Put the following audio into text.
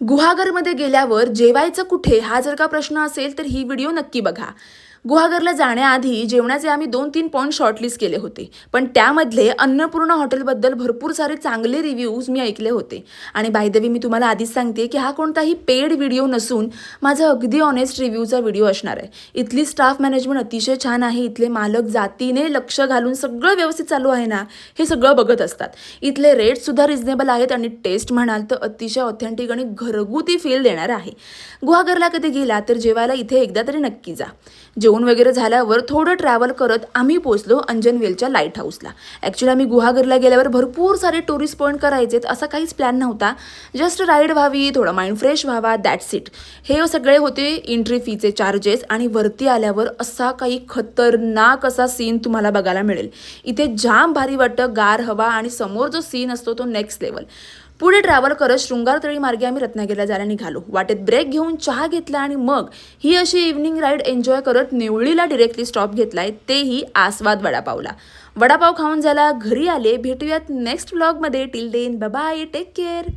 गुहागरमध्ये गेल्यावर जेवायचं कुठे हा जर का प्रश्न असेल तर ही व्हिडिओ नक्की बघा. गुहागरला जाण्याआधी जेवणाचे आम्ही 2-3 पॉईंट शॉर्टलिस्ट केले होते, पण त्यामधले अन्नपूर्णा हॉटेलबद्दल भरपूर सारे चांगले रिव्ह्यूज मी ऐकले होते. आणि बाय द वे मी तुम्हाला आधीच सांगते की हा कोणताही पेड व्हिडिओ नसून माझा अगदी ऑनेस्ट रिव्ह्यूचा व्हिडिओ असणार आहे. इथली स्टाफ मॅनेजमेंट अतिशय छान आहे. इथले मालक जातीने लक्ष घालून सगळं व्यवस्थित चालू आहे ना हे सगळं बघत असतात. इथले रेट्ससुद्धा रिझनेबल आहेत आणि टेस्ट म्हणाल तर अतिशय ऑथेंटिक आणि घरगुती फील देणार आहे. गुहागरला कधी गेला तर जेवायला इथे एकदा तरी नक्की जा. जेवण वगैरे झाल्यावर थोडं ट्रॅव्हल करत आम्ही पोहोचलो अंजनवेलच्या लाईट हाऊसला. ॲक्च्युली आम्ही गुहागरला गेल्यावर भरपूर सारे टुरिस्ट पॉईंट करायचेत असा काहीच प्लॅन नव्हता. जस्ट राईड व्हावी, थोडा माइंड फ्रेश व्हावा, दॅट्स इट. हे सगळे होते एंट्री फीचे चार्जेस. आणि वरती आल्यावर असा काही खतरनाक असा सीन तुम्हाला बघायला मिळेल. इथे जाम भारी वाटतं, गार हवा आणि समोर जो सीन असतो तो नेक्स्ट लेवल. पुढे ट्रॅव्हल करत शृंगारतळी मार्गे आम्ही रत्नागिरीला जायला निघालो. वाटेत ब्रेक घेऊन चहा घेतला आणि मग ही अशी इव्हनिंग राईड एन्जॉय करत नेवळीला डिरेक्टली स्टॉप घेतलाय, तेही आस्वाद वडापावला. वडापाव खाऊन झाला, घरी आले. भेटूयात नेक्स्ट व्लॉगमध्ये. Till then bye bye, take care.